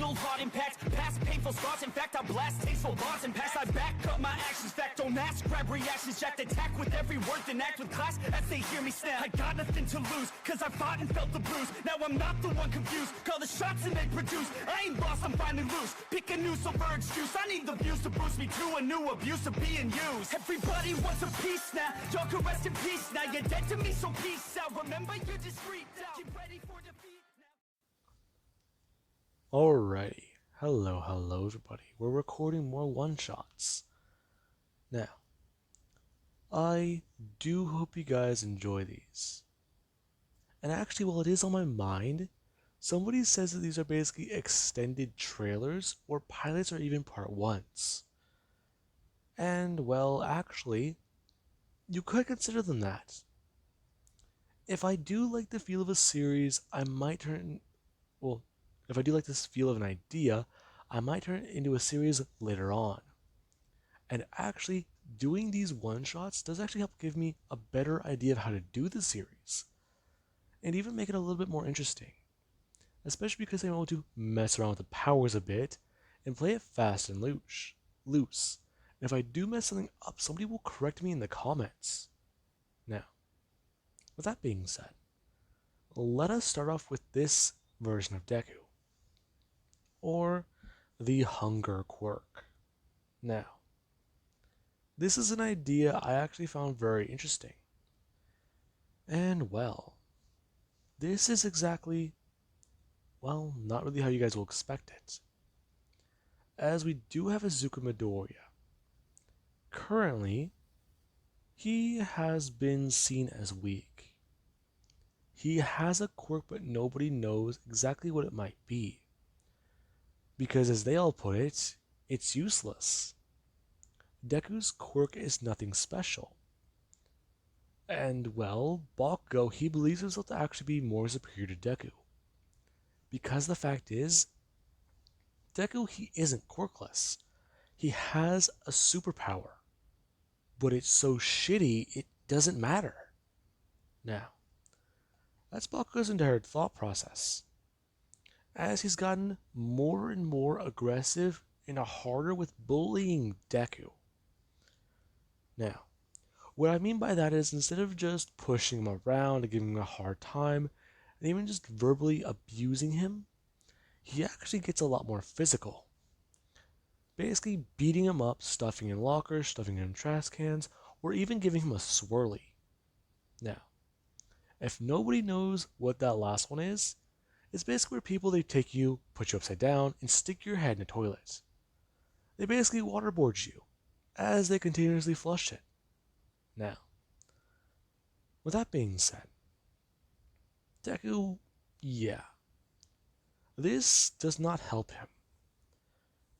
fatal heart impacts, past painful scars. In fact, I blast tasteful bars and pass. I back up my actions, fact don't ask, grab reactions, jacked attack with every word, then act with class as they hear me snap. I got nothing to lose, cause I fought and felt the bruise. Now I'm not the one confused, call the shots and they produce. I ain't lost, I'm finally loose. Pick a new silver excuse, I need the views to boost me to a new abuse of being used. Everybody wants a piece now, y'all can rest in peace now. You're dead to me, so peace out. Remember, you're discreet now. Get ready for defeat now. Alrighty, hello everybody. We're recording more one-shots. Now, I do hope you guys enjoy these. And actually, while it is on my mind, somebody says that these are basically extended trailers or pilots or even part 1s. And well, actually, you could consider them that. If I do like the feel of a series, I might turn, well, if I do like this feel of an idea, I might turn it into a series later on. And actually, doing these one-shots does actually help give me a better idea of how to do the series. And even make it a little bit more interesting. Especially because I'm able to mess around with the powers a bit and play it fast and loose. And if I do mess something up, somebody will correct me in the comments. Now, with that being said, let us start off with this version of Deku, or the Hunger Quirk. Now, this is an idea I actually found very interesting. And well, this is exactly, well, not really how you guys will expect it. As we do have Izuku Midoriya. Currently, he has been seen as weak. He has a quirk, but nobody knows exactly what it might be. Because as they all put it, it's useless. Deku's quirk is nothing special. And well, Bakugo, he believes himself to actually be more superior to Deku. Because the fact is, Deku, he isn't quirkless. He has a superpower. But it's so shitty, it doesn't matter. Now, that's Bakugo's entire thought process. As he's gotten more and more aggressive and harder with bullying Deku. Now, what I mean by that is instead of just pushing him around and giving him a hard time, and even just verbally abusing him, he actually gets a lot more physical. Basically beating him up, stuffing in lockers, stuffing him in trash cans, or even giving him a swirly. Now, if nobody knows what that last one is, it's basically where people they take you, put you upside down, and stick your head in a toilet. They basically waterboard you, as they continuously flush it. Now, with that being said, Deku, yeah, this does not help him.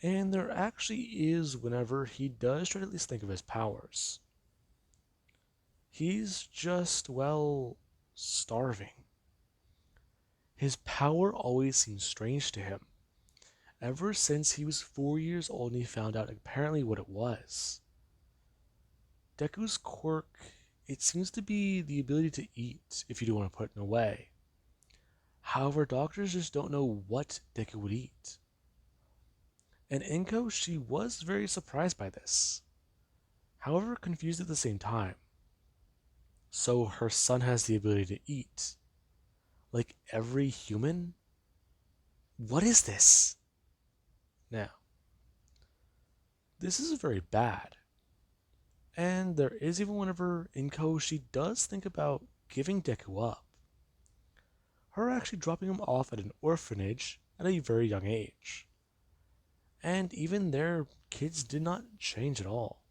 And there actually is whenever he does try to at least think of his powers. He's just, well, starving. His power always seems strange to him, ever since he was 4 years old and he found out apparently what it was. Deku's quirk, it seems to be the ability to eat if you don't want to put it away. However, doctors just don't know what Deku would eat. And Inko, she was very surprised by this. However, confused at the same time. So her son has the ability to eat. Like every human? What is this? Now, this is very bad. And there is even whenever Inko, she does think about giving Deku up. Her actually dropping him off at an orphanage at a very young age. And even their kids did not change at all.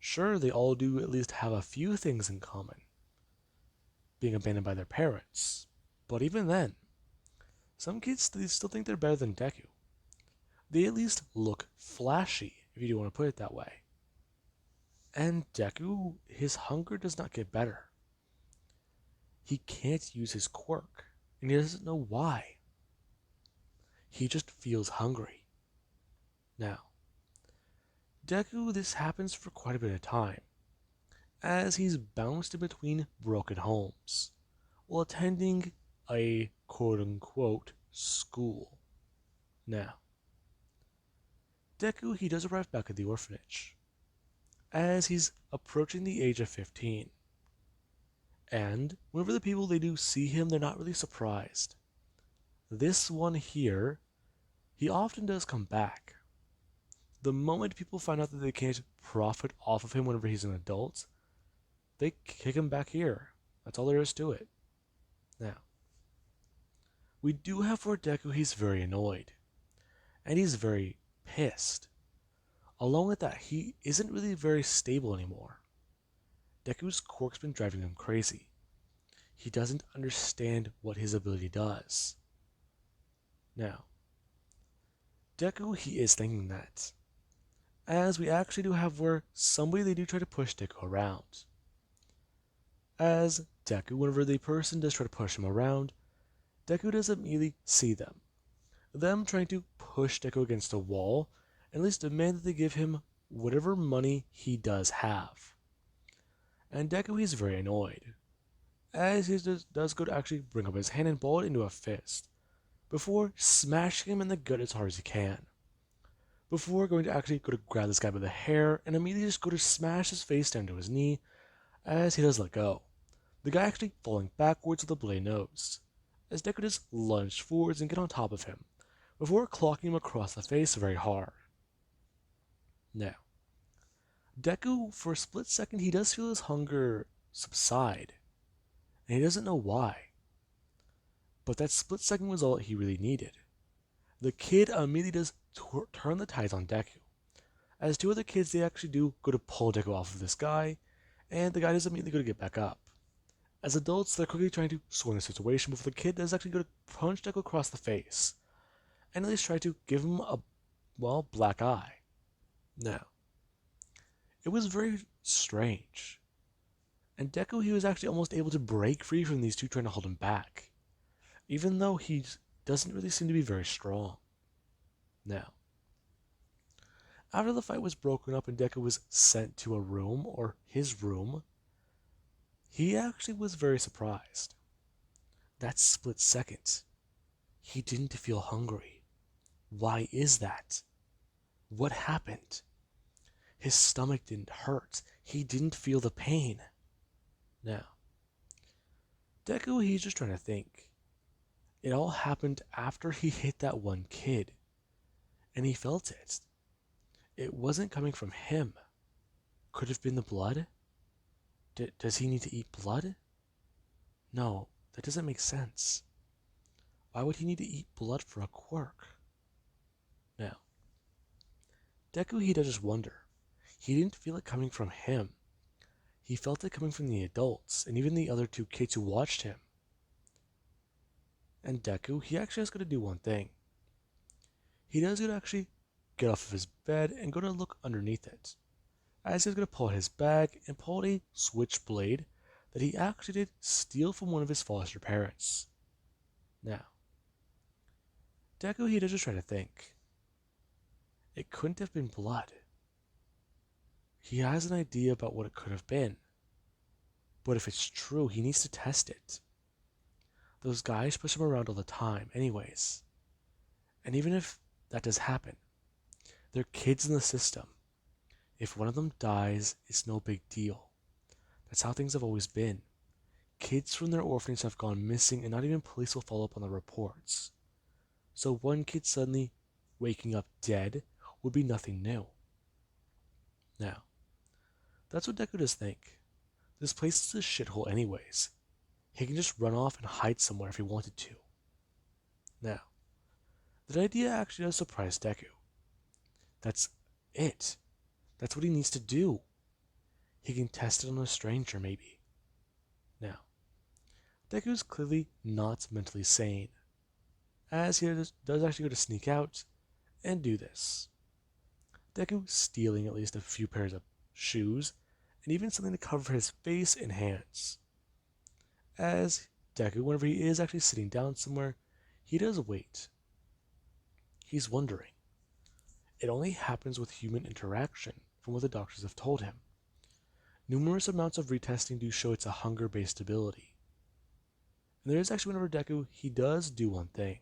Sure, they all do at least have a few things in common. Being abandoned by their parents. But even then, some kids they still think they're better than Deku. They at least look flashy, if you do want to put it that way. And Deku, his hunger does not get better. He can't use his quirk, and he doesn't know why. He just feels hungry. Now, Deku, this happens for quite a bit of time, as he's bounced in between broken homes, while attending a quote-unquote school. Now, Deku, he does arrive back at the orphanage, as he's approaching the age of 15. And whenever the people they do see him, they're not really surprised. This one here, he often does come back. The moment people find out that they can't profit off of him whenever he's an adult, they kick him back here. That's all there is to it. Now, we do have for Deku, he's very annoyed. And he's very pissed. Along with that, he isn't really very stable anymore. Deku's quirk's been driving him crazy. He doesn't understand what his ability does. Now, Deku, he is thinking that, as we actually do have where somebody they do try to push Deku around. As Deku, whenever the person does try to push him around, Deku doesn't immediately see them. Them trying to push Deku against a wall, and at least demand that they give him whatever money he does have. And Deku, he's very annoyed, as he does go to actually bring up his hand and ball it into a fist, before smashing him in the gut as hard as he can. Before going to actually go to grab this guy by the hair and immediately just go to smash his face down to his knee, as he does let go. The guy actually falling backwards with a bloody nose, as Deku just lunged forwards and get on top of him, before clocking him across the face very hard. Now, Deku, for a split second, he does feel his hunger subside, and he doesn't know why. But that split second was all he really needed. The kid immediately does turn the tides on Deku, as two other kids, they actually do go to pull Deku off of this guy, and the guy does immediately go to get back up. As adults, they're quickly trying to swing the situation before the kid does actually go to punch Deku across the face, and at least try to give him a, black eye. Now, it was very strange, and Deku, he was actually almost able to break free from these two trying to hold him back, even though he doesn't really seem to be very strong. Now, after the fight was broken up and Deku was sent to a room, or his room, he actually was very surprised. That split second, he didn't feel hungry. Why is that? What happened? His stomach didn't hurt. He didn't feel the pain. Now, Deku, he's just trying to think. It all happened after he hit that one kid, and he felt it. It wasn't coming from him. Could it have been the blood? Does he need to eat blood? No, that doesn't make sense. Why would he need to eat blood for a quirk? Now, Deku, he does just wonder. He didn't feel it coming from him. He felt it coming from the adults, and even the other two kids who watched him. And Deku, he actually has got to do one thing. He does got to actually get off of his bed and go to look underneath it, as he's going to pull out his bag and pull out a switchblade that he actually did steal from one of his foster parents. Now, Deku, he does just try to think. It couldn't have been blood. He has an idea about what it could have been. But if it's true, he needs to test it. Those guys push him around all the time anyways. And even if that does happen, they're kids in the system. If one of them dies, it's no big deal. That's how things have always been. Kids from their orphanage have gone missing and not even police will follow up on the reports. So one kid suddenly waking up dead would be nothing new. Now, that's what Deku does think. This place is a shithole anyways. He can just run off and hide somewhere if he wanted to. Now, that idea actually does surprise Deku. That's it. That's what he needs to do. He can test it on a stranger, maybe. Now, Deku is clearly not mentally sane, as he does actually go to sneak out and do this. Deku stealing at least a few pairs of shoes, and even something to cover his face and hands. As Deku, whenever he is actually sitting down somewhere, he does wait. He's wondering. It only happens with human interaction, from what the doctors have told him. Numerous amounts of retesting do show it's a hunger-based ability. And there is actually whenever Deku, he does do one thing.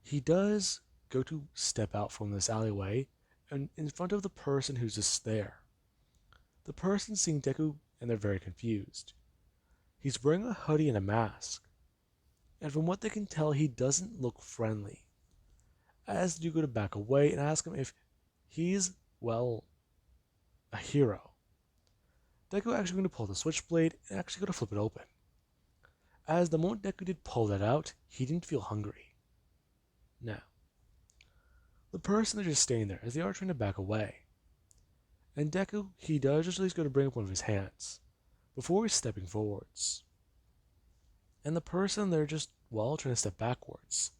he does go to step out from this alleyway and in front of the person who's just there. The person seeing Deku and they're very confused. He's wearing a hoodie and a mask, and from what they can tell, he doesn't look friendly. As you go to back away and ask him if he's, well, a hero. Deku actually going to pull the switchblade and actually going to flip it open. As the moment Deku did pull that out, he didn't feel hungry. Now, the person is just staying there as they are trying to back away. And Deku, he does just at least go to bring up one of his hands before he's stepping forwards. And the person, they're just, well, trying to step backwards.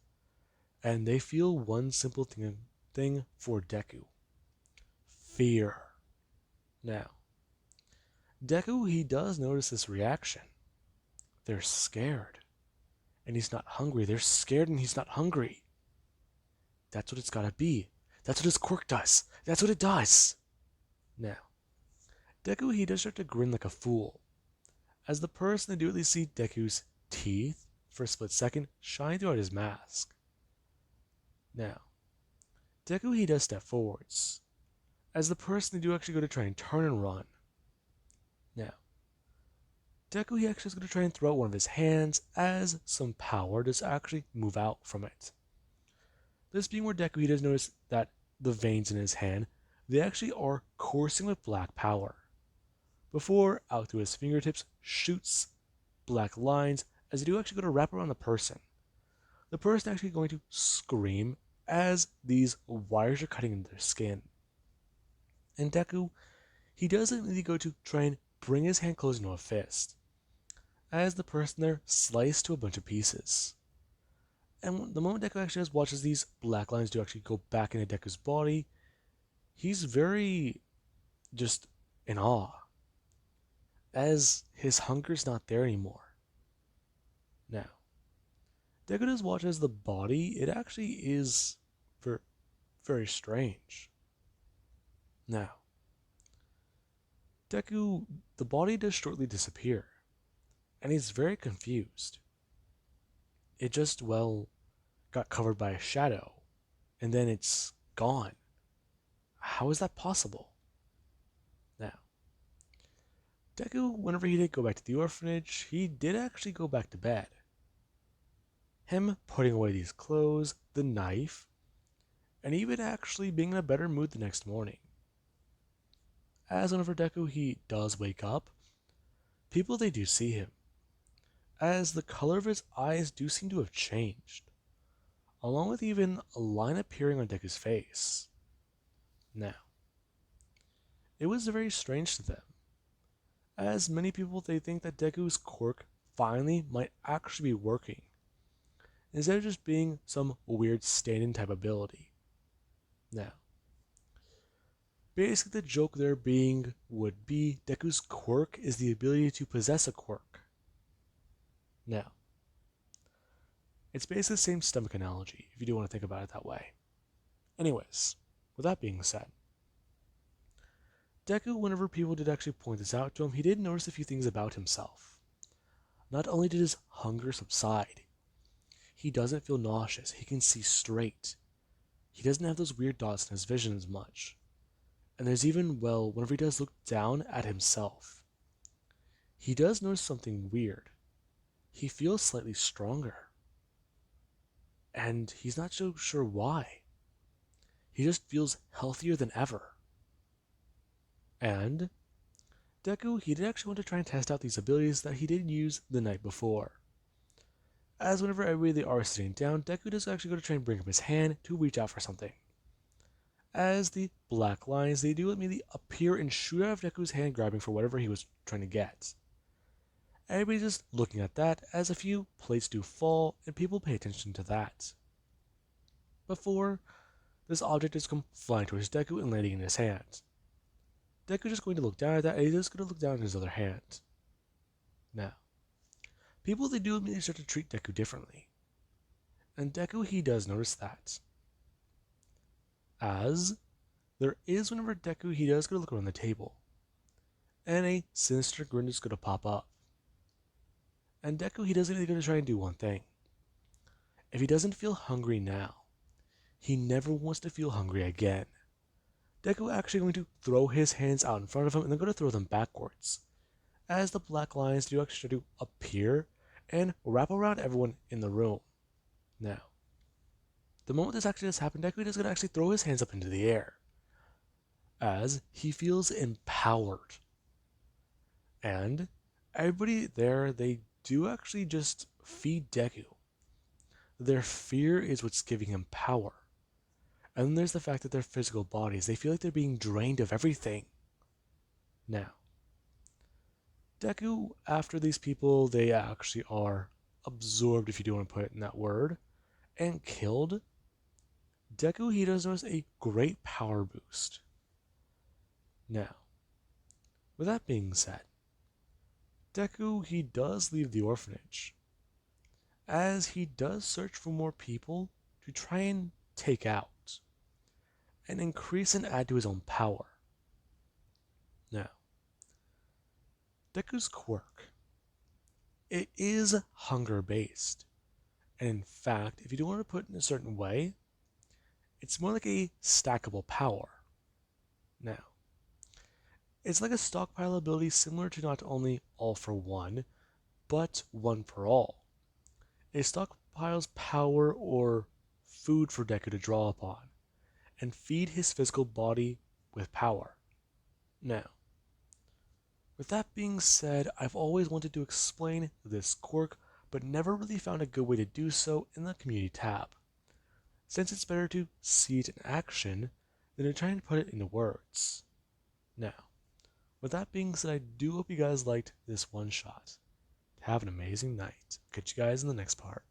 And they feel one simple thing for Deku. Fear. Now, Deku, he does notice this reaction. They're scared. And he's not hungry. They're scared and he's not hungry. That's what it's gotta be. That's what his quirk does. That's what it does. Now, Deku, he does start to grin like a fool. As the person, they do at least see Deku's teeth, for a split second, shine throughout his mask. Now, Deku, he does step forwards. As the person, they do actually go to try and turn and run. Now, Deku, he actually is going to try and throw out one of his hands as some power does actually move out from it. This being where Deku, he does notice that the veins in his hand, they actually are coursing with black power. Before, out through his fingertips, shoots black lines as they do actually go to wrap around the person. The person actually going to scream as these wires are cutting into their skin. And Deku, he doesn't really go to try and bring his hand close into a fist, as the person there sliced to a bunch of pieces. And the moment Deku actually watches these black lines do actually go back into Deku's body, he's very just in awe, as his hunger's not there anymore. Now, Deku does watch as the body, it actually is very strange. Now, Deku, the body does shortly disappear, and he's very confused. It just, well, got covered by a shadow, and then it's gone. How is that possible? Now, Deku, whenever he did go back to the orphanage, he did actually go back to bed. Him putting away these clothes, the knife, and even actually being in a better mood the next morning. As whenever Deku, he does wake up, people, they do see him, as the color of his eyes do seem to have changed, along with even a line appearing on Deku's face. Now, it was very strange to them, as many people, they think that Deku's quirk finally might actually be working, instead of just being some weird stand-in type ability. Now, basically the joke there being would be Deku's quirk is the ability to possess a quirk. Now, it's basically the same stomach analogy, if you do want to think about it that way. Anyways, with that being said, Deku, whenever people did actually point this out to him, he did notice a few things about himself. Not only did his hunger subside, he doesn't feel nauseous, he can see straight. He doesn't have those weird dots in his vision as much. And there's even, well, whenever he does look down at himself, he does notice something weird. He feels slightly stronger. And he's not so sure why. He just feels healthier than ever. And Deku, he did actually want to try and test out these abilities that he did use the night before. As whenever everybody they are sitting down, Deku does actually go to try and bring up his hand to reach out for something. As the black lines, they do immediately appear and shoot out of Deku's hand, grabbing for whatever he was trying to get. Everybody's just looking at that as a few plates do fall and people pay attention to that. Before this object just come flying towards Deku and landing in his hand. Deku just going to look down at that and he's just going to look down at his other hand. Now, people, they do immediately start to treat Deku differently. And Deku, he does notice that. As there is whenever Deku, he does go to look around the table. And a sinister grin is going to pop up. And Deku, he doesn't even going to try and do one thing. if he doesn't feel hungry now, he never wants to feel hungry again. Deku actually going to throw his hands out in front of him and then go to throw them backwards, as the black lines do actually start to appear and wrap around everyone in the room. Now, the moment this actually does happen, Deku is going to actually throw his hands up into the air, as he feels empowered. And everybody there, they do actually just feed Deku. Their fear is what's giving him power. And then there's the fact that their physical bodies, they feel like they're being drained of everything. Now, Deku, after these people, they actually are absorbed, if you do want to put it in that word, and killed. Deku, he does notice a great power boost. Now, with that being said, Deku, he does leave the orphanage, as he does search for more people to try and take out and increase and add to his own power. Now, Deku's quirk, it is hunger based, and in fact, if you do want to put it in a certain way, it's more like a stackable power. Now, it's like a stockpile ability similar to not only all for one, but one for all. It stockpiles power or food for Deku to draw upon, and feed his physical body with power. Now, with that being said, I've always wanted to explain this quirk, but never really found a good way to do so in the community tab, since it's better to see it in action than to try and put it into words. Now, with that being said, I do hope you guys liked this one shot. Have an amazing night. Catch you guys in the next part.